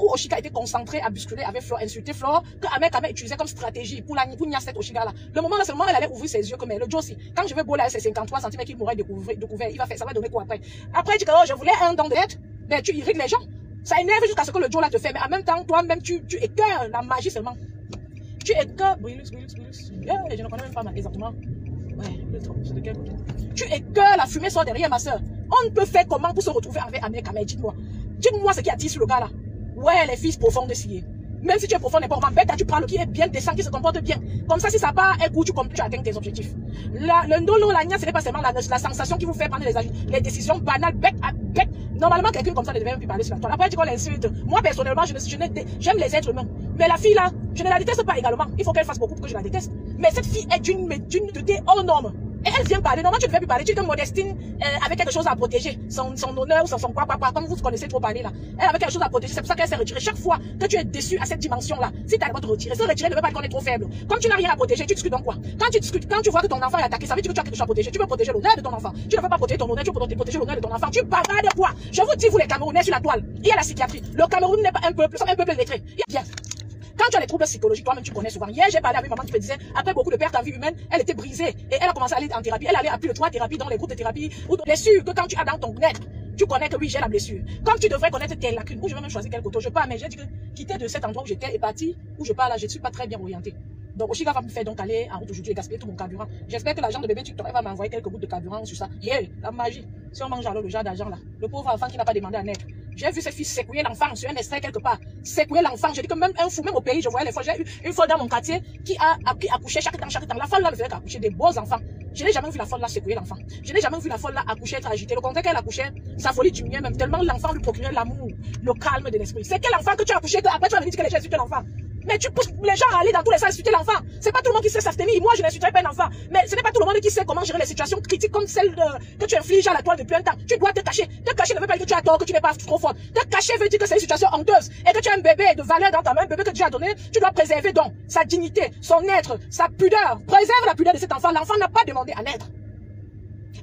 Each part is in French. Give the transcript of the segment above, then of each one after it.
où Oshika était concentrée à bousculer avec Flore, insulter Flore, que Ahmed Kamel utilisait comme stratégie pour nier cette Oshika là. Le moment là, seulement elle allait ouvrir ses yeux comme elle. Le Josie, quand je vais boler à ses 53 cm qu'il m'aurait découvert, il va faire, ça va donner quoi après? Après, il dit que oh, je voulais un don d'aide, ben tu irrites les gens. Ça énerve jusqu'à ce que le Joe là te fait, mais en même temps, toi-même, tu écœures la magie seulement. Tu écœures, je ne connais même pas exactement. Ouais, c'est de quel côté? Tu écœures, la fumée sort derrière ma soeur. On peut faire comment pour se retrouver avec Ahmed Kamel? Dites-moi. Dites-moi ce qui attire sur le gars là. Ouais, les filles profondes sciées. Même si tu es profond, n'importe comment, bête, tu parles qui est bien décent, qui se comporte bien. Comme ça, si ça part un coup, tu atteins tes objectifs. Le ndolo, la nia, ce n'est pas seulement la sensation qui vous fait prendre les décisions banales, bêtes. Normalement, quelqu'un comme ça ne devait même plus parler sur la toile. Après, tu qu'on l'insulte. Moi, personnellement, j'aime les êtres humains. Mais la fille là, je ne la déteste pas également. Il faut qu'elle fasse beaucoup pour que je la déteste. Mais cette fille est d'une beauté hors norme. Et elle vient parler. Normalement, tu ne devais plus parler. Tu es comme Modestine avec quelque chose à protéger. Son honneur ou son quoi. Comme vous connaissez trop parler là. Elle avait quelque chose à protéger. C'est pour ça qu'elle s'est retirée. Chaque fois que tu es déçu à cette dimension-là, si tu as le droit de te retirer, se retirer ne veut pas dire qu'on est trop faible. Comme tu n'as rien à protéger, tu discutes donc quoi? Quand tu discutes, quand tu vois que ton enfant est attaqué, ça veut dire que tu as quelque chose à protéger. Tu veux protéger l'honneur de ton enfant. Tu ne veux pas protéger ton honneur, tu veux protéger l'honneur de ton enfant. Tu bavardes quoi? Je vous dis, vous les Camerounais sur la toile. Il y a la psychiatrie. Le Cameroun n'est pas un peuple, c'est un peuple lettré. Bien. Quand tu as les troubles psychologiques, toi-même tu connais souvent. Hier, j'ai parlé avec maman qui me disait, après beaucoup de pertes en vie humaine, elle était brisée et elle a commencé à aller en thérapie. Elle allait à plus de 3 thérapies dans les groupes de thérapie ou de blessures que quand tu as dans ton être, tu connais que oui, j'ai la blessure. Comme tu devrais connaître tes lacunes, ou je vais même choisir quel côté je pars, mais j'ai dit que quitter de cet endroit où j'étais et partir où je pars là, je ne suis pas très bien orientée. Donc Oshika va me faire donc aller en route aujourd'hui et gaspiller tout mon carburant. J'espère que l'agent de bébé TikTok va m'envoyer quelques bouts de carburant sur ça. Yeah, la magie. Si on mange alors le genre d'argent là, le pauvre enfant qui n'a pas demandé à naître. J'ai vu cette fille secouer l'enfant sur un extrait quelque part. Secouer l'enfant. Je dis que même un fou, même au pays, je voyais les fois. J'ai eu une fois dans mon quartier qui a accouché chaque temps. La folle là ne faisait qu'accoucher des beaux enfants. Je n'ai jamais vu la folle là secouer l'enfant. Je n'ai jamais vu la folle là accoucher, être agitée. Le contraire qu'elle accouchait, sa folie diminuait même tellement l'enfant lui procurait l'amour, le calme de l'esprit. C'est quel enfant que tu as accouché que après tu vas venir dire que les gens insultent l'enfant? Mais tu pousses les gens à aller dans tous les sens insulter l'enfant. C'est pas tout le monde qui sait s'abstenir. Moi, je n'insulterai pas un enfant. Mais ce n'est pas tout le monde qui sait comment gérer les situations critiques comme celle que tu infliges à la toile depuis un temps. Tu dois te cacher. Te cacher ne veut pas dire que tu as tort, que tu n'es pas trop forte. Te cacher veut dire que c'est une situation honteuse et que tu as un bébé de valeur dans ta main, un bébé que Dieu a donné. Tu dois préserver donc sa dignité, son être, sa pudeur. Préserve la pudeur de cet enfant. L'enfant n'a pas demandé à naître.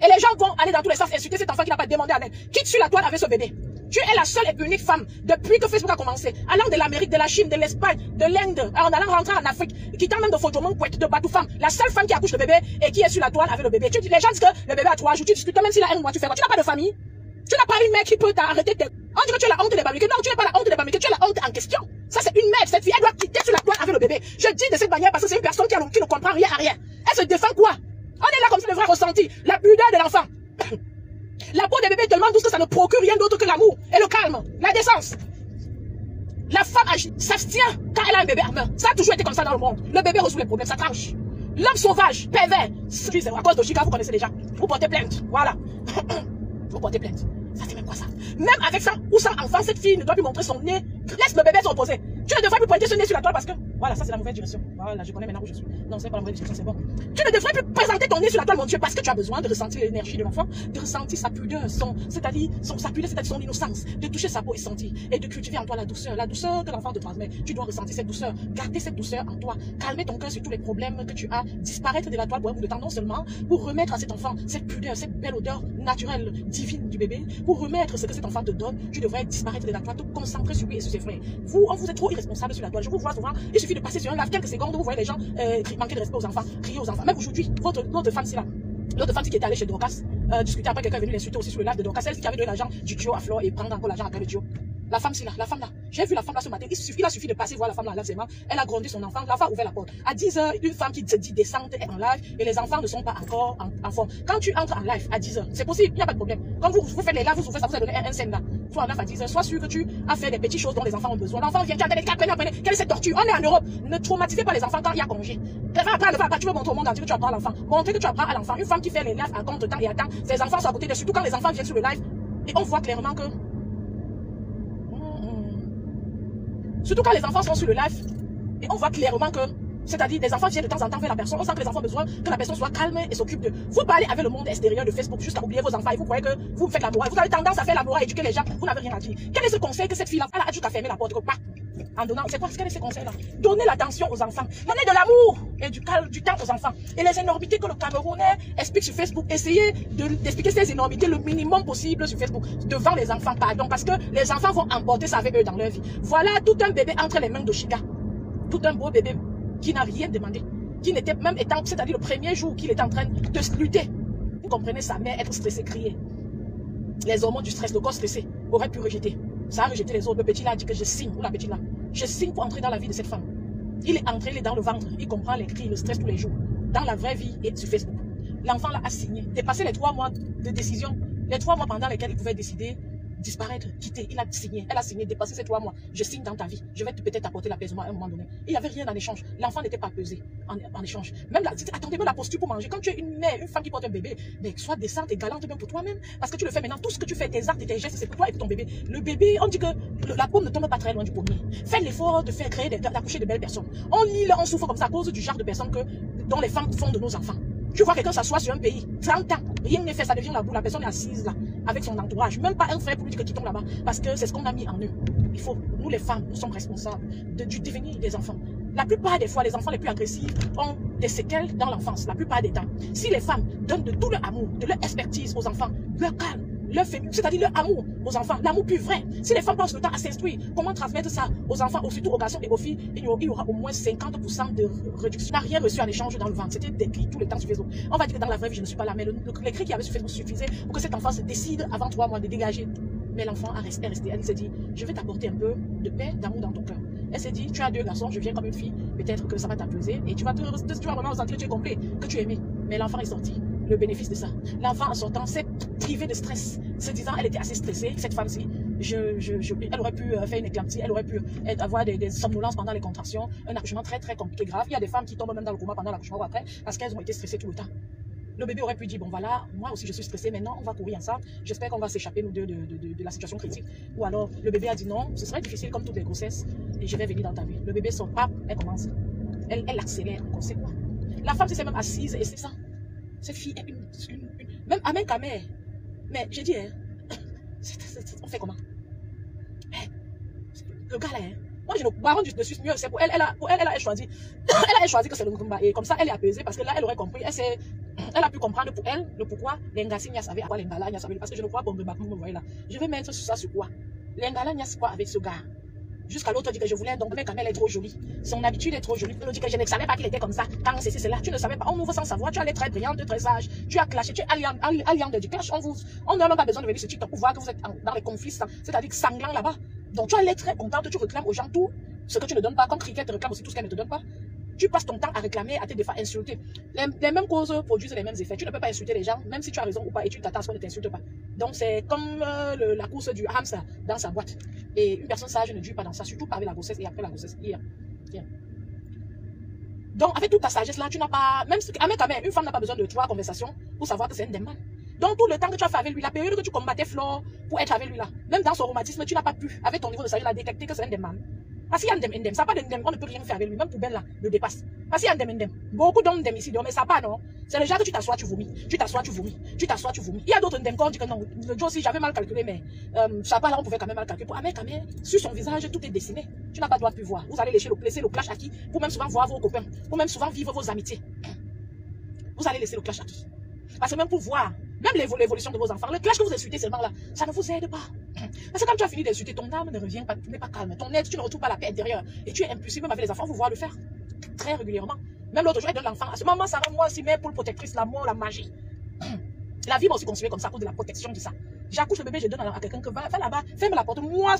Et les gens vont aller dans tous les sens insulter cet enfant qui n'a pas demandé à naître. Quitte sur la toile avec ce bébé. Tu es la seule et unique femme, depuis que Facebook a commencé, allant de l'Amérique, de la Chine, de l'Espagne, de l'Inde, en allant rentrer en Afrique, quittant même de Fodjomon, de Batoufam, la seule femme qui accouche le bébé et qui est sur la toile avec le bébé. Les gens disent que le bébé a 3 jours, tu discutes, même s'il a 1 mois, tu fais quoi? Tu n'as pas de famille? Tu n'as pas une mère qui peut t'arrêter. On dit que tu as la honte des Bamileke. Non, tu n'as pas la honte des Bamileke, tu as la honte en question. Ça, c'est une mère, cette fille, elle doit quitter sur la toile avec le bébé. Je dis de cette manière parce que c'est une personne qui ne comprend rien à rien. Elle se défend quoi? On est là comme si le vrai ressenti, la pudeur de l'enfant. La peau des bébés est tellement douce que ça ne procure rien d'autre que l'amour et le calme, la décence. La femme s'abstient quand elle a un bébé en main. Ça a toujours été comme ça dans le monde. Le bébé résout les problèmes, ça tranche. L'homme sauvage, pervers, c'est à cause de Chica, vous connaissez déjà. Vous portez plainte, voilà. Vous portez plainte. Ça c'est même quoi ça? Même avec ça ou sans enfant, cette fille ne doit plus montrer son nez. Laisse le bébé se reposer. Tu ne devrais plus pointer ce nez sur la toile parce que... Voilà, ça c'est la mauvaise direction. Voilà, je connais maintenant où je suis. Non, c'est pas la mauvaise direction, c'est bon. Tu ne devrais plus présenter ton nez sur la toile, mon Dieu, parce que tu as besoin de ressentir l'énergie de l'enfant, de ressentir sa pudeur, c'est-à-dire son innocence, de toucher sa peau et sentir, et de cultiver en toi la douceur que l'enfant te transmet. Tu dois ressentir cette douceur, garder cette douceur en toi, calmer ton cœur sur tous les problèmes que tu as, disparaître de la toile pour un bout de temps, non seulement pour remettre à cet enfant cette pudeur, cette belle odeur naturelle, divine du bébé, pour remettre ce que cet enfant te donne, tu devrais disparaître de la toile, te concentrer sur lui et sur ses frères. Vous êtes trop irresponsable sur la toile. Je vous vois souvent, il suffit de passer sur un live quelques secondes, vous voyez les gens manquer de respect aux enfants, crier aux enfants. Même aujourd'hui, notre femme, c'est là. L'autre femme qui était allée chez Dorcas, discuter après, quelqu'un est venu l'insulter aussi sur le live de Dorcas, celle qui avait donné l'argent du duo à Flore et prendre encore l'argent après le duo. La femme, c'est là, la femme là. J'ai vu la femme là ce matin. Il a suffi de passer voir la femme là en live seulement. Elle a grondé son enfant. L'enfant a ouvert la porte. À 10h, une femme qui se dit décente est en live et les enfants ne sont pas encore en forme. Quand tu entres en live à 10h, c'est possible, il n'y a pas de problème. Quand vous faites les lives, vous ouvrez ça, vous avez donné un scène là. Soit en 9 à 10h, sois sûr que tu as fait des petites choses dont les enfants ont besoin. L'enfant vient, apprenez. Quelle est cette torture? On est en Europe. Ne traumatisez pas les enfants quand il y a congé. Tu veux montrer au monde entier que tu apprends à l'enfant. Montrer que tu apprends à l'enfant. Une femme qui fait les lives à compte temps et à temps, ses enfants sont à côté de, surtout quand les enfants viennent sur le live et on voit clairement que surtout quand les enfants sont sur le live, et on voit clairement que, c'est-à-dire des enfants viennent de temps en temps vers la personne, on sent que les enfants ont besoin que la personne soit calme et s'occupe de. Vous parlez avec le monde extérieur de Facebook jusqu'à oublier vos enfants et vous croyez que vous faites la morale. Vous avez tendance à faire la morale, éduquer les gens, vous n'avez rien à dire. Quel est ce conseil que cette fille-là, elle a jusqu'à fermer la porte, que, en donnant, c'est quoi ce qu'elle est ces conseils-là? Donner l'attention aux enfants, donner de l'amour et du temps aux enfants. Et les énormités que le Camerounais explique sur Facebook, essayez d'expliquer ces énormités le minimum possible sur Facebook, devant les enfants, pardon, parce que les enfants vont emporter ça avec eux dans leur vie. Voilà tout un bébé entre les mains de Chiga, tout un beau bébé qui n'a rien demandé, qui n'était même étant, c'est-à-dire le premier jour qu'il était en train de lutter. Vous comprenez, sa mère être stressée, crier. Les hormones du stress, le corps stressé, aurait pu rejeter. Ça a rejeté les autres. Le petit là a dit que je signe, ou la petite là. Je signe pour entrer dans la vie de cette femme. Il est entré, il est dans le ventre, il comprend les cris, le stress tous les jours. Dans la vraie vie et sur Facebook. L'enfant là a signé. Dépassé les 3 mois de décision, les 3 mois pendant lesquels il pouvait décider, disparaître, quitter. Il a signé, elle a signé, dépassé ces 3 mois. Je signe dans ta vie, je vais peut-être apporter l'apaisement à un moment donné. Il n'y avait rien en échange. L'enfant n'était pas pesé en échange. Même là, attendez même la posture pour manger. Quand tu es une mère, une femme qui porte un bébé, mais sois décente et galante même pour toi-même. Parce que tu le fais maintenant, tout ce que tu fais, tes actes et tes gestes, c'est pour toi et pour ton bébé. Le bébé, on dit que la pomme ne tombe pas très loin du pommier. Fais l'effort de faire créer, d'accoucher de belles personnes. On lit, on souffre comme ça à cause du genre de personnes dont les femmes font de nos enfants. Tu vois quelqu'un s'assoit sur un pays, 30 ans, rien n'est fait, ça devient la boue, la personne est assise là, avec son entourage, même pas un frère pour lui dire que quittons là-bas, parce que c'est ce qu'on a mis en eux. Il faut, nous les femmes, nous sommes responsables du devenir des enfants. La plupart des fois, les enfants les plus agressifs ont des séquelles dans l'enfance, la plupart des temps. Si les femmes donnent de tout leur amour, de leur expertise aux enfants, leur calme, leur féminin, c'est-à-dire leur amour aux enfants, l'amour plus vrai. Si les femmes passent le temps à s'instruire, comment transmettre ça aux enfants, surtout aux garçons et aux filles, il y aura au moins 50% de réduction. On n'a rien reçu en échange dans le ventre. C'était des cris tout le temps sur Facebook. On va dire que dans la vraie vie, je ne suis pas là, mais les cris qu'il y avait sur Facebook suffisaient pour que cet enfant se décide avant 3 mois de dégager. Mais l'enfant est resté. Elle s'est dit, je vais t'apporter un peu de paix, d'amour dans ton cœur. Elle s'est dit, tu as 2 garçons, je viens comme une fille, peut-être que ça va t'apaiser et tu vas vraiment ressentir que tu es complet, que tu es aimé. Mais l'enfant est sorti. Le bénéfice de ça. L'enfant en sortant s'est privé de stress, se disant elle était assez stressée, cette femme-ci, elle aurait pu faire une éclampsie, elle aurait pu avoir des somnolences pendant les contractions, un accouchement très très compliqué, grave. Il y a des femmes qui tombent même dans le coma pendant l'accouchement ou après, parce qu'elles ont été stressées tout le temps. Le bébé aurait pu dire, bon voilà, moi aussi je suis stressée, maintenant on va courir ensemble, j'espère qu'on va s'échapper nous deux de la situation critique. Ou alors le bébé a dit non, ce serait difficile comme toutes les grossesses, et je vais venir dans ta vie. Le bébé sort, pas, elle commence, elle accélère, on sait quoi. La femme s'est même assise et c'est ça. Cette fille est même Amen Kamer. Mais j'ai dit, hein, on fait comment? Le gars là, hein, moi je ne baronne de suis mieux, c'est pour elle, elle a choisi que c'est le combat. Et comme ça, elle est apaisée parce que là, elle aurait compris, elle a pu comprendre pour elle le pourquoi les Ngassi savait à quoi les Ngala savait. Parce que je ne crois pas que vous voyez là. Je vais mettre ça sur quoi? Les Ngala quoi avec ce gars? Jusqu'à l'autre dit que je voulais, donc mais quand elle est trop jolie. Son habitude est trop jolie. Elle dit que je ne savais pas qu'il était comme ça. Quand c'est cela, tu ne savais pas. On ouvre sans savoir. Tu allais très brillante, très sage. Tu as clashé, tu es alliant de du clash. On n'a même pas besoin de venir sur TikTok pour voir que vous êtes dans les conflits, c'est-à-dire sanglants là-bas. Donc tu allais très contente, tu réclames aux gens tout ce que tu ne donnes pas. Comme Cricket te réclame aussi tout ce qu'elle ne te donne pas. Tu passes ton temps à réclamer, à te des fois insulter. Les mêmes causes produisent les mêmes effets. Tu ne peux pas insulter les gens, même si tu as raison ou pas, et tu t'attends à ce qu'on ne t'insulte pas. Donc c'est comme la course du hamster dans sa boîte. Et une personne sage ne dure pas dans ça, surtout pas avec la grossesse et après la grossesse. Donc avec toute ta sagesse là, tu n'as pas, même si, une femme n'a pas besoin de 3 conversations pour savoir que c'est un démon. Donc tout le temps que tu as fait avec lui, la période que tu combattais Flore pour être avec lui là, même dans son romantisme, tu n'as pas pu, avec ton niveau de sagesse, la détecter que c'est un démon. Parce qu'il y a un indem, ça n'a pas d'indem, on ne peut rien faire avec lui, même poubelle là, le dépasse. Parce qu'il y a un indem. Beaucoup d'hommes ici, mais ça pas, non. C'est le genre que tu t'assois, tu vomis. Tu t'assois, tu vomis. Tu t'assois, tu vomis. Il y a d'autres indem, quand on dit que non, le jour aussi, j'avais mal calculé, mais ça pas là, on pouvait quand même mal calculer. Pour Amen Kamer, sur son visage, tout est dessiné. Tu n'as pas droit de plus voir. Vous allez laisser le clash à qui? Pour même souvent voir vos copains. Pour même souvent vivre vos amitiés. Vous allez laisser le clash à qui? Parce que même pour voir, même l'évolution de vos enfants, le clash que vous insultez seulement là, ça ne vous aide pas. Parce que quand tu as fini d'insulter, ton âme ne revient pas, n'est pas calme. Ton être, tu ne retrouves pas la paix intérieure. Et tu es impulsif, même avec les enfants, vous voir le faire très régulièrement. Même l'autre jour, elle donne l'enfant à ce maman, ça va moi aussi, mais pour le protectrice, l'amour, la magie. La vie m'a aussi construit comme ça, à cause de la protection de ça. J'accouche le bébé, je donne à quelqu'un que va là-bas, ferme la porte. Moi,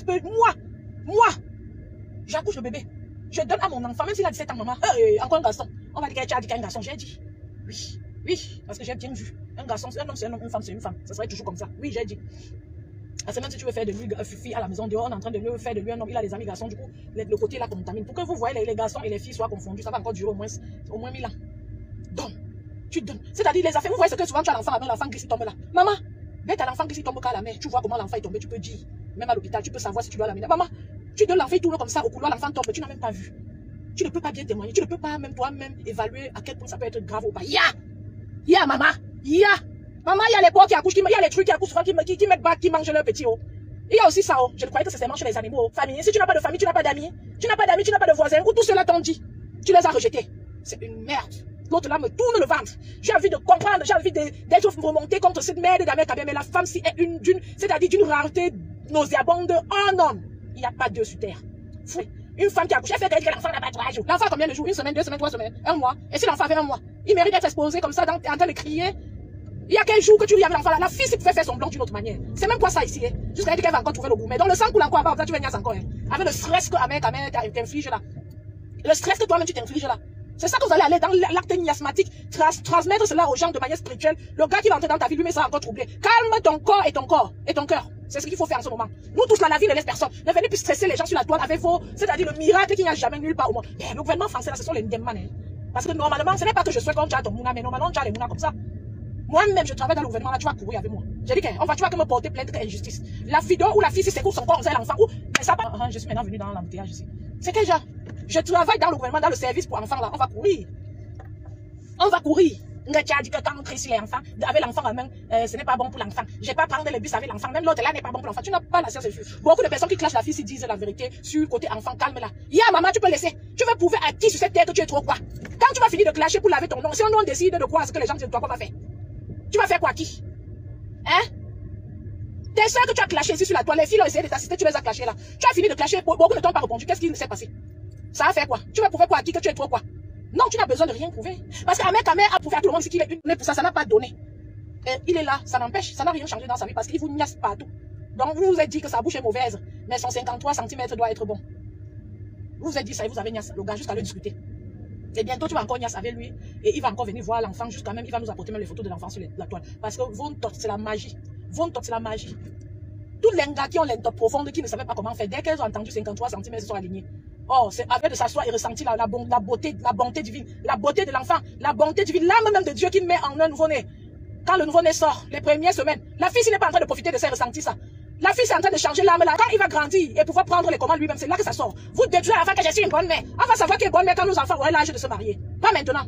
j'accouche le bébé. Je donne à mon enfant, même s'il a 17 ans, maman, encore un garçon. On va dire que tu as dit qu'il y a un garçon. J'ai dit, oui, parce que j'ai bien vu. Un garçon, c'est un homme, c'est un homme, une femme, c'est une femme. Ça serait toujours comme ça. Oui, j'ai dit. Parce que même si tu veux faire de lui fille à la maison dehors, on est en train de lui faire de lui un homme, il a des amis garçons, du coup, le côté là contamine. Pour que vous voyez les garçons et les filles soient confondus, ça va encore durer au moins 1000 ans. Donc, tu donnes. C'est-à-dire les affaires, vous voyez ce que souvent tu as l'enfant glisse, il tombe là. Maman, dès que l'enfant glisse, il tombe à la mer, tu vois comment l'enfant est tombé, tu peux dire, même à l'hôpital, tu peux savoir si tu dois l'amener. Maman, tu donnes l'enfant, il tourne comme ça, au couloir, l'enfant tombe, tu n'as même pas vu. Tu ne peux pas bien témoigner, tu ne peux pas même toi-même évaluer à quel point ça peut être grave ou pas. Maman, maman, il y a les porcs qui accouchent, il y a les trucs qui accouchent, qui mettent bac, qui mangent leur petit haut. Il y a aussi ça, oh. Je ne croyais que c'est seulement chez les animaux. Famille. Si tu n'as pas de famille, tu n'as pas d'amis. Tu n'as pas d'amis, tu n'as pas de voisins. Ou tout cela t'ont dit. Tu les as rejetés. C'est une merde. L'autre là me tourne le ventre. J'ai envie de comprendre, j'ai envie d'être remonté contre cette merde d'Ahmed Kabé. Mais la femme, si est c'est-à-dire d'une rareté nauséabonde en homme. Il n'y a pas Dieu sur terre. Fou. Une femme qui a accouché, elle fait que l'enfant n'a pas 3 jours. L'enfant a combien de jours? 1 semaine, 2 semaines, 3 semaines, 1 mois. Et si l'enfant avait 1 mois, il mérite d'être exposé comme ça, en train de crier. Il y a quel jour que tu ris avec l'enfant là? La fille, si pouvait faire son blanc d'une autre manière. C'est même pas ça ici. Hein. Jusqu'à dire qu'elle va encore trouver le goût. Mais dans le sang coule encore, après, tu vas niaise encore. Hein. Avec le stress que Ahmed t'inflige là. Le stress que toi-même tu t'infliges là. C'est ça que vous allez aller dans l'acte miasmatique, transmettre cela aux gens de manière spirituelle. Le gars qui va entrer dans ta vie, lui, mais ça va encore troubler. Calme ton corps et ton cœur. C'est ce qu'il faut faire en ce moment. Nous tous là, la vie ne laisse personne. Ne venez plus stresser les gens sur la toile avec vos, c'est-à-dire le miracle qu'il n'y a jamais nulle part au monde. Mais le gouvernement français là, ce sont les ndemman. Hein. Parce que normalement, ce n'est pas que je souhaite qu'on tue ton mouna, mais normalement, on tue les mouna comme ça. Moi-même, je travaille dans le gouvernement, là, tu vas courir avec moi. J'ai dit tu vas que me porter plainte d'injustice. La fille ou la fille, si c'est pour son corps, on sait l'enfant. Mais ça va. Je suis maintenant venue dans l'embouteillage ici. C'est quel genre? Je travaille dans le gouvernement, dans le service pour enfants, là. On va courir. On va courir. Tu as dit que quand on crie sur les enfants, avec l'enfant en main, ce n'est pas bon pour l'enfant. Je vais pas prendre le bus avec l'enfant. Même l'autre là n'est pas bon pour l'enfant. Tu n'as pas la science infuse. Beaucoup de personnes qui clashent la fille s'ils disent la vérité sur côté enfant, calme là. Maman, tu peux laisser. Tu veux prouver à qui sur cette terre que tu es trop quoi? Quand tu vas finir de clasher pour laver ton nom, si on décide de quoi, ce que les gens disent de toi, qu'on va faire? Tu vas faire quoi qui? Hein? Tes soeurs que tu as clashé ici sur la toile, les filles ont essayé de t'assister, tu les as clashées là. Tu as fini de clasher, beaucoup ne t'ont pas répondu. Qu'est-ce qui s'est passé? Ça a fait quoi? Tu vas prouver quoi à qui que tu es trop quoi? Non, tu n'as besoin de rien prouver. Parce qu'Ahmed Kabé a prouvé à tout le monde qu'il est une pour ça, ça n'a pas donné. Et il est là, ça n'empêche, ça n'a rien changé dans sa vie parce qu'il vous niasse partout. Donc vous vous êtes dit que sa bouche est mauvaise, mais son 53 cm doit être bon. Vous vous êtes dit ça et vous avez niasse le gars jusqu'à le discuter. Et bientôt tu vas encore niasse avec lui et il va encore venir voir l'enfant jusqu'à même, il va nous apporter même les photos de l'enfant sur la toile. Parce que Vontot, c'est la magie. Vontot, c'est la magie. Tous les gars qui ont l'entop profonde, qui ne savaient pas comment faire, dès qu'elles ont entendu 53 cm, elles se sont alignées. Oh, c'est avec de s'asseoir et ressentir la bonté divine, la beauté de l'enfant, la bonté divine, l'âme même de Dieu qui met en un nouveau-né. Quand le nouveau-né sort, les premières semaines, la fille n'est pas en train de profiter de ça et ressentir ça. La fille c'est en train de changer l'âme là. Quand il va grandir et pouvoir prendre les commandes lui-même, c'est là que ça sort. Vous déduisez avant que je suis une bonne mère. On va savoir qu'elle est bonne mère quand nos enfants auront l'âge de se marier. Pas maintenant.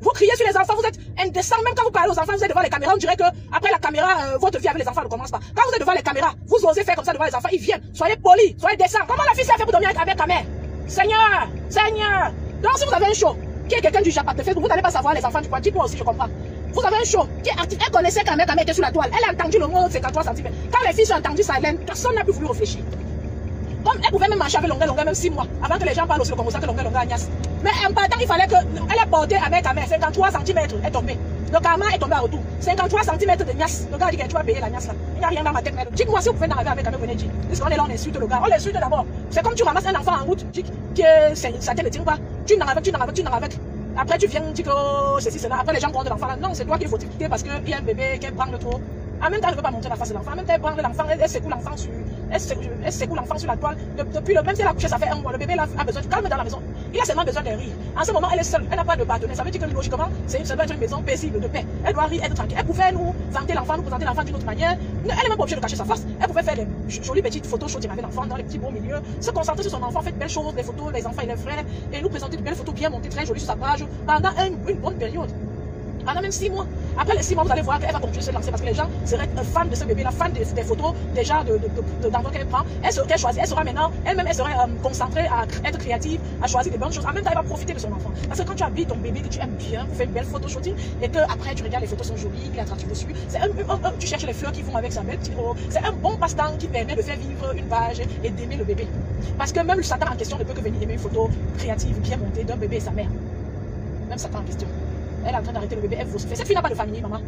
Vous criez sur les enfants, vous êtes indécent. Même quand vous parlez aux enfants, vous êtes devant les caméras, on dirait que après la caméra, votre vie avec les enfants ne commence pas. Quand vous êtes devant les caméras, vous osez faire comme ça devant les enfants, ils viennent. Soyez polis, soyez décents. Comment la fille s'est fait pour dormir avec ta mère? Seigneur, Seigneur. Donc si vous avez un show, qui est quelqu'un du Japon de Facebook, vous n'allez pas savoir les enfants du coin. Dites-moi aussi, je comprends. Vous avez un show qui est actif. Elle connaissait quand même était sur la toile. Elle a entendu le mot 53 cm. Quand les filles ont entendu ça, personne n'a pu voulu réfléchir. Comme elle pouvait même marcher avec longueur, même 6 mois, avant que les gens parlent aussi comme ça que longueur agnasse. Mais en partant, il fallait qu'elle ait porté avec 53 cm est tombé. Le karma est tombé à retour. 53 cm de niasse. Le gars dit que tu vas payer la niasse là. Il n'y a rien dans ma tête. Dites-moi si vous pouvez n'arriver avec venez dire. Puisqu'on est là, on insulte le gars. On l'insulte d'abord. C'est comme tu ramasses un enfant en route, tu dis que sa tête ne tient pas. Tu n'en avec. Après, tu viens dire que ceci, cela. Après, les gens prennent de l'enfant là. Non, c'est toi qu'il faut t'écouter parce qu'il y a un bébé qui prend le trop. En même temps, elle ne veut pas montrer la face de l'enfant. En même temps, elle prend l'enfant, elle secoue l'enfant sur la toile. Depuis même si elle a couché, ça fait 1 mois. Le bébé là, a besoin de calme dans la maison. Il a seulement besoin de rire. En ce moment, elle est seule. Elle n'a pas de partenaire. Ça veut dire que logiquement, ça doit être une maison paisible, de paix. Elle doit rire, être tranquille. Elle pouvait nous vanter l'enfant, nous présenter l'enfant d'une autre manière. Elle n'est même pas obligée de cacher sa face. Elle pouvait faire des jolies petites photos shootings avec l'enfant dans les petits beaux milieux. Se concentrer sur son enfant, faire de belles choses, des photos, les enfants et les frères. Et nous présenter de belles photos bien montées, très jolies sur sa page pendant une bonne période. Pendant même 6 mois. Après les 6 mois, vous allez voir qu'elle va continuer de se lancer parce que les gens seraient fans de ce bébé, la fan des photos déjà d'enfants qu'elle prend. Elle sera maintenant, elle-même, elle serait concentrée à être créative, à choisir des bonnes choses. En même temps, elle va profiter de son enfant. Parce que quand tu habilles ton bébé, que tu aimes bien, vous faites une belle photo shooting et que après tu regardes les photos sont jolies, il est attractif dessus. Tu cherches les fleurs qui vont avec sa belle petite robe. C'est un bon passe-temps qui permet de faire vivre une page et d'aimer le bébé. Parce que même le Satan en question ne peut que venir aimer une photo créative, bien montée d'un bébé et sa mère. Même Satan en question. Elle est en train d'arrêter le bébé, elle vous fait. Cette fille n'a pas de famille, maman.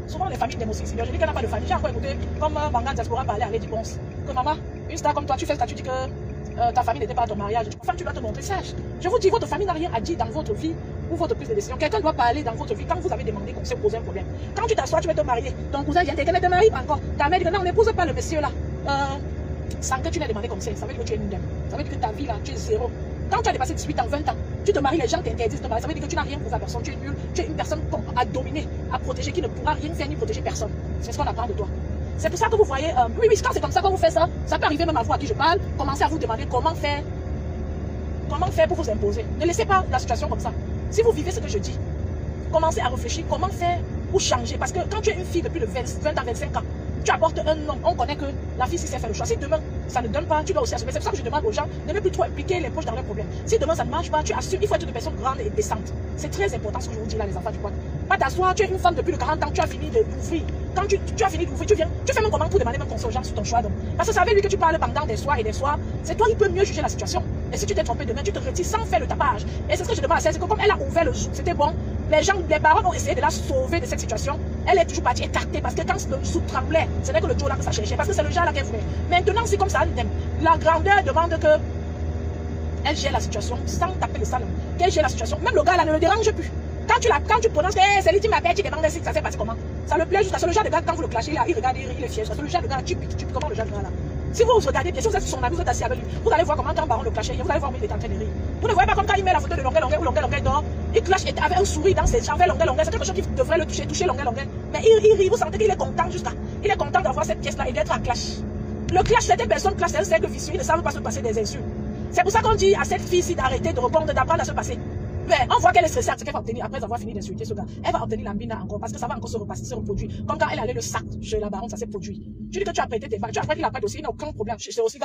Souvent, les familles démontrent ici. Je dis qu'elle n'a pas de famille. J'ai encore écouté, comme Bangan Diaspora parlait à Lady Ponce, que maman, une star comme toi, tu fais ça, tu dis que ta famille n'était pas à ton mariage. Enfin, tu dois te montrer sage. Je vous dis, votre famille n'a rien à dire dans votre vie ou votre prise de décision. Quelqu'un doit parler dans votre vie quand vous avez demandé qu'on s'est posé un problème. Quand tu t'assois, tu vas te marier. Ton cousin vient, quelqu'un ne te marie pas encore. Ta mère dit que non, on n'épouse pas le monsieur là. Sans que tu n'aies demandé conseil. Ça veut dire que tu es une dame. Ça veut dire que ta vie là, tu es zéro. Quand tu as dépassé 18 ans, 20 ans, tu te maries, les gens t'interdisent de te marier. Ça veut dire que tu n'as rien pour à personne. Tu es nul. Tu es une personne à dominer, à protéger, qui ne pourra rien faire ni protéger personne. C'est ce qu'on apprend de toi. C'est pour ça que vous voyez, oui, quand c'est comme ça qu'on vous fait ça, ça peut arriver même à vous à qui je parle, commencez à vous demander comment faire pour vous imposer. Ne laissez pas la situation comme ça. Si vous vivez ce que je dis, commencez à réfléchir comment faire pour changer. Parce que quand tu es une fille depuis 20 ans, 25 ans, Tu apportes un nom, on connaît que la fille, si sait faire le choix. Si demain, ça ne donne pas, tu dois aussi assumer. C'est pour ça que je demande aux gens de ne plus trop impliquer les proches dans leurs problèmes. Si demain, ça ne marche pas, tu assumes. Il faut être une personne grande et décente. C'est très important ce que je vous dis là, les enfants du coin. Pas t'asseoir, tu es une femme depuis le 40 ans, tu as fini d'ouvrir. Quand tu as fini d'ouvrir, tu fais même comment pour demander même conseil aux gens sur ton choix d'homme. Parce que c'est avec lui que tu parles pendant des soirs et des soirs. C'est toi qui peux mieux juger la situation. Et si tu t'es trompé demain, tu te retires sans faire le tapage. Et c'est ce que je demande à celle, c'est que comme elle a ouvert le zouk, c'était bon. Les parents ont essayé de la sauver de cette situation. Elle est toujours partie écartée parce que quand le zouk tremblait, ce n'est que le Joe là que ça cherchait. Parce que c'est le genre là qu'elle voulait. Maintenant, c'est comme ça, la grandeur demande que elle gère la situation sans taper le salon. Qu'elle gère la situation. Même le gars là ne le dérange plus. Quand tu prononces que hey, c'est lui qui m'appelle, tu demandes si ça s'est passé comment. Ça le plaît jusqu'à ce le genre de gars, quand vous le clashez là, il regarde, il est fier. C'est le genre de gars, tu piques, comment le genre de gars là. Si vous regardez bien, si vous êtes sur son ami, vous êtes assis avec lui, vous allez voir comment quand Baron le clashait, vous allez voir où il est en train de rire. Vous ne voyez pas comme quand il met la photo de Longuet ou Longuet dort, il clash avec un sourire dans ses jambes, Longuet, c'est quelque chose qui devrait le toucher Longuet. Mais il rit, vous sentez qu'il est content jusqu'à. Il est content d'avoir cette pièce là et d'être en clash. Le clash, certaines personnes clashent, c'est un cercle vicieux, ils ne savent pas se passer des insultes. C'est pour ça qu'on dit à cette fille-ci d'arrêter de répondre, d'apprendre à se passer. Mais on voit qu'elle est stressée, ce qu'elle va obtenir après avoir fini d'insulter ce gars. Elle va obtenir l'ambina encore parce que ça va encore se repasser, se reproduire. Comme quand elle allait le sac chez la baronne, ça s'est produit. Tu dis que tu as prêté tes balles, tu as prêté la prête aussi, il n'y a aucun problème. C'est aussi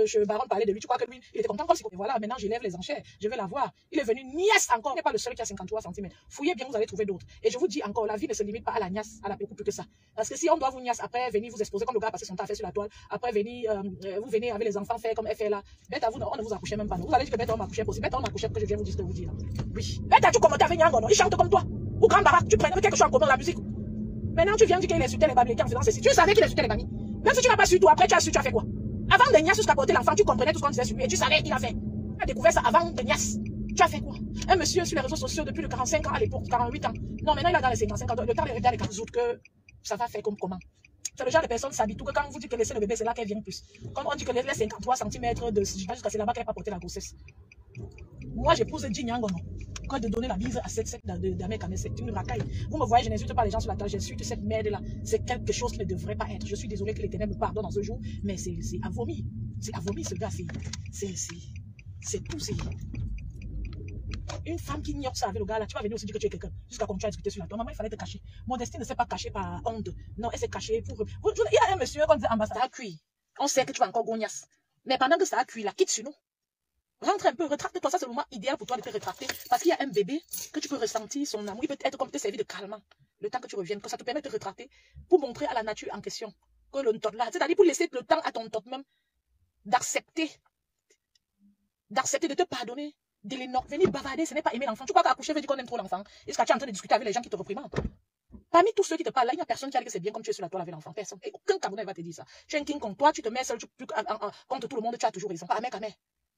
chez baronne parlait de lui, tu crois que lui, il était content comme si. Voilà, maintenant je lève les enchères, je vais la voir. Il est venu niasse encore, il n'est pas le seul qui a 53 cm. Fouillez bien, vous allez trouver d'autres. Et je vous dis encore, la vie ne se limite pas à la niasse, à la beaucoup plus que ça. Parce que si on doit vous niasse, après venir vous exposer comme le gars a passé son temps à faire sur la toile, après venir, vous venez avec les enfants faire comme elle fait là. Bête à vous, on ne vous accouchez même pas. Vous allez dire que bête on m'accouchait aussi. Bête on m'accouchait que je viens vous dire ce que vous dire. Oui. Bête à tu commentes avec Nyangono, il chante comme toi. Ou grand baraque, tu prenais quelque chose en commun la musique. Maintenant tu viens dire qu'il insultait les babliquins en faisant ceci. Tu savais qu'il insultait les bamis. Même si tu n'as pas su tout, après tu as su, tu as fait quoi? Avant de niasse jusqu'à porter l'enfant, tu comprenais tout ce qu'on disait sur lui et tu savais qu'il a fait. Tu as découvert ça avant de niasse. Tu as fait quoi? Un monsieur sur les réseaux sociaux depuis le 45 ans à l'époque, 48 ans. Non, maintenant il a dans les 55 ans. Le temps de regarder les 15 août que ça va faire comme comment. C'est le genre de personne s'habitue que quand on vous dit que laisser le bébé, c'est là qu'elle vient plus. Comme on dit que les 53 cm de jusqu'à c'est là-bas qu'elle n'a pas porté la grossesse. Moi, j'épouse Djinyangono. Quand de donner la bise à cette secte d'Amekame, c'est une racaille. Vous me voyez, je n'insulte pas les gens sur la table, j'insulte cette merde-là. C'est quelque chose qui ne devrait pas être. Je suis désolé que l'Éternel me pardonne dans ce jour, mais c'est à vomir. C'est à vomir, ce gars. C'est tout. Une femme qui ignore ça avec le gars là, tu vas venir aussi dire que tu es quelqu'un. Jusqu'à comme tu as discuté sur la table. Maman, il fallait te cacher. Modestie ne s'est pas cachée par honte. Non, elle s'est cachée pour. Il y a un monsieur, quand dit ambassadeur à cuire. On sait que tu vas encore gognasse. Mais pendant que ça a cuit, là, quitte sur nous. Rentre un peu, retracte-toi, ça c'est le moment idéal pour toi de te rétracter. Parce qu'il y a un bébé que tu peux ressentir son amour. Il peut être comme te servir de calmant. Le temps que tu reviennes, que ça te permet de te rétracter pour montrer à la nature en question que le tot là, c'est-à-dire pour laisser le temps à ton tot même d'accepter, de te pardonner, de l'énorme. Venir bavarder, ce n'est pas aimer l'enfant. Tu crois qu'accoucher veut dire qu'on aime trop l'enfant? Est-ce que tu es en train de discuter avec les gens qui te reprimandent? Parmi tous ceux qui te parlent, là, il n'y a personne qui a dit que c'est bien comme tu es sur la toile avec l'enfant. Personne. Et aucun Camerounais va te dire ça. Tu es un king contre toi, tu te mets seul, contre tout le monde, tu as toujours raison. Pas mec.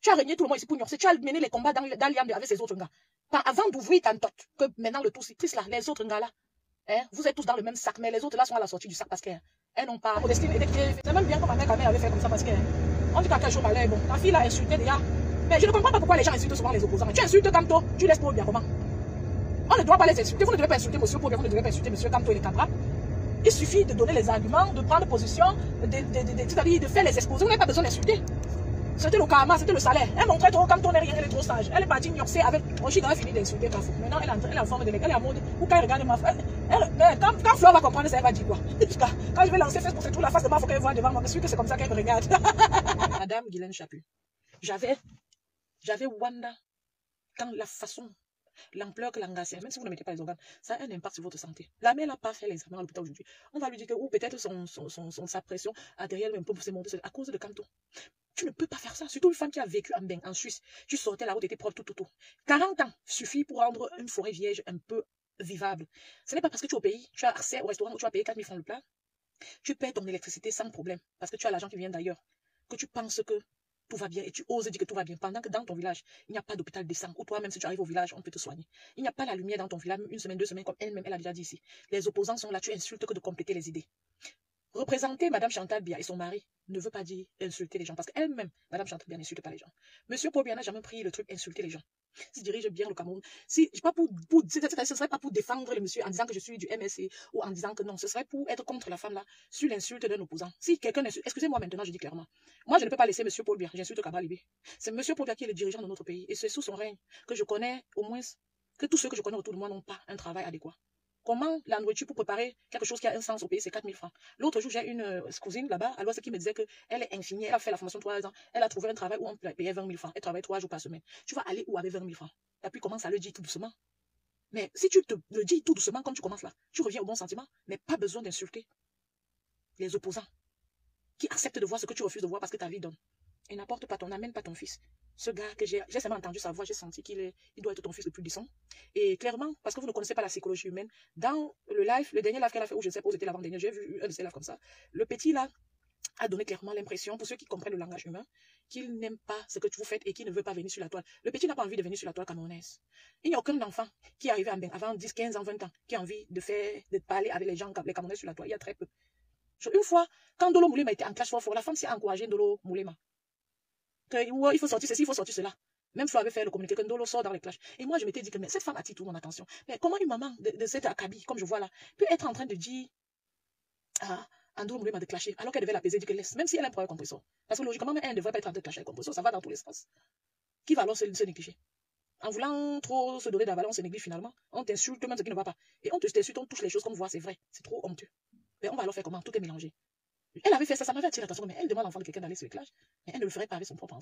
Tu as régné tout le monde ici pour Niorse. Tu as mené les combats dans l'Alliance avec ces autres gars. Avant d'ouvrir ta tote, que maintenant le tout c'est triste là, les autres gars là, hein, vous êtes tous dans le même sac, mais les autres là sont à la sortie du sac parce qu'elles n'ont pas. Modestine, c'est même bien comme ma mère avait fait comme ça parce qu'on dit qu'à quel jour malheur, bon, la fille l'a insulté déjà. Mais je ne comprends pas pourquoi les gens insultent souvent les opposants. Tu insultes Kanto, tu laisses pour bien comment? On ne doit pas les insulter. Vous ne devez pas insulter monsieur Paul, vous ne devez pas insulter monsieur Kanto et les Cabra. Il suffit de donner les arguments, de prendre position, c'est-à-dire de faire les exposés. Vous n'avez pas besoin d'insulter. C'était le karma, c'était le salaire. Elle montrait trop quand on est rien, elle est trop sage. Elle est partie Niorcé avec. Oshika a fini d'insulter Kafou. Maintenant, elle est en forme de elle est en mode. Ou quand elle regarde ma femme. Quand Fleur va comprendre ça, elle va dire quoi? Quand je vais lancer Facebook, c'est tout la face de ma faut qu'elle voit devant moi. Je suis que c'est comme ça qu'elle me regarde. Madame Guylaine Chapu. J'avais Wanda. Quand la façon. L'ampleur que l'angassé, même si vous ne mettez pas les organes, ça a un impact sur votre santé. La mère n'a pas fait l'examen à l'hôpital aujourd'hui. On va lui dire que, ou peut-être sa pression artérielle un peu s'est montée à cause de Kanto. Tu ne peux pas faire ça. Surtout une femme qui a vécu en Suisse. Tu sortais la route, était propre tout. 40 ans suffit pour rendre une forêt vierge un peu vivable. Ce n'est pas parce que tu es au pays, tu as accès au restaurant où tu vas payer 4 000 francs le plat. Tu paies ton électricité sans problème parce que tu as l'argent qui vient d'ailleurs. Que tu penses que tout va bien et tu oses dire que tout va bien pendant que dans ton village, il n'y a pas d'hôpital décent. Ou toi, même si tu arrives au village, on peut te soigner. Il n'y a pas la lumière dans ton village, une semaine, 2 semaines, comme elle-même, elle a déjà dit ici. Les opposants sont là, tu insultes que de compléter les idées. Représenter Madame Chantal Bia et son mari ne veut pas dire insulter les gens, parce qu'elle-même, Madame Chantal Bia n'insulte pas les gens. Monsieur Paul Bia n'a jamais pris le truc insulter les gens. S'il dirige bien le Cameroun, ce ne serait pas pour défendre le monsieur en disant que je suis du MSC ou en disant que non, ce serait pour être contre la femme là, sur l'insulte d'un opposant. Si quelqu'un insulte, excusez-moi maintenant, je dis clairement, moi je ne peux pas laisser monsieur Paul Bia, j'insulte Kaba Libé. C'est monsieur Paul Bia qui est le dirigeant de notre pays et c'est sous son règne que je connais au moins, que tous ceux que je connais autour de moi n'ont pas un travail adéquat. comment la nourriture pour préparer quelque chose qui a un sens au pays, c'est 4 000 francs. L'autre jour, j'ai une cousine là-bas, à l'Ouest, qui me disait qu'elle est infirmière, elle a fait la formation 3 ans, elle a trouvé un travail où on payait 20 000 francs. Elle travaille 3 jours par semaine. Tu vas aller où avec 20 000 francs? Et puis commence à le dire tout doucement. Mais si tu te le dis tout doucement, comme tu commences là, tu reviens au bon sentiment, mais pas besoin d'insulter les opposants qui acceptent de voir ce que tu refuses de voir parce que ta vie donne. Et n'apporte pas n'amène pas ton fils. Ce gars que j'ai seulement entendu sa voix, j'ai senti qu'il doit être ton fils le plus décent. Et clairement, parce que vous ne connaissez pas la psychologie humaine, dans le live, le dernier live qu'elle a fait, où je ne sais pas où c'était l'avant-dernier, j'ai vu un de ces lives comme ça, le petit là a donné clairement l'impression, pour ceux qui comprennent le langage humain, qu'il n'aime pas ce que vous faites et qu'il ne veut pas venir sur la toile. Le petit n'a pas envie de venir sur la toile camerounaise. Il n'y a aucun enfant qui est arrivé avant 10, 15 ans, 20 ans, qui a envie de parler avec les gens, les Camerounais sur la toile. Il y a très peu. Une fois, quand Ndolo Moulema était en clash fort, la femme s'est encouragée Ndolo Moulema. Il faut sortir ceci, il faut sortir cela. Même Flo avait fait le communiqué que Ndolo sort dans les clashs. Et moi, je m'étais dit que mais cette femme attire tout mon attention. Mais comment une maman de cette acabit, comme je vois là, peut être en train de dire à Ndolo Moulema de clasher, alors qu'elle devait l'apaiser, dire que laisse, même si elle a un problème compresseur. Parce que logiquement, même elle ne devrait pas être en train de clasher avec compresseur, ça va dans tous les sens. Qui va alors se négliger? En voulant trop se donner de la valeur, on se néglige finalement. On t'insulte même ce qui ne va pas. Et on t'insulte, on touche les choses comme voit, c'est vrai. C'est trop honteux. Mais on va alors faire comment? Tout est mélangé. Elle avait fait ça, ça m'avait attiré l'attention, mais elle demande à l'enfant de quelqu'un d'aller sur les clashs. Mais elle ne le ferait pas avec son propre enfant.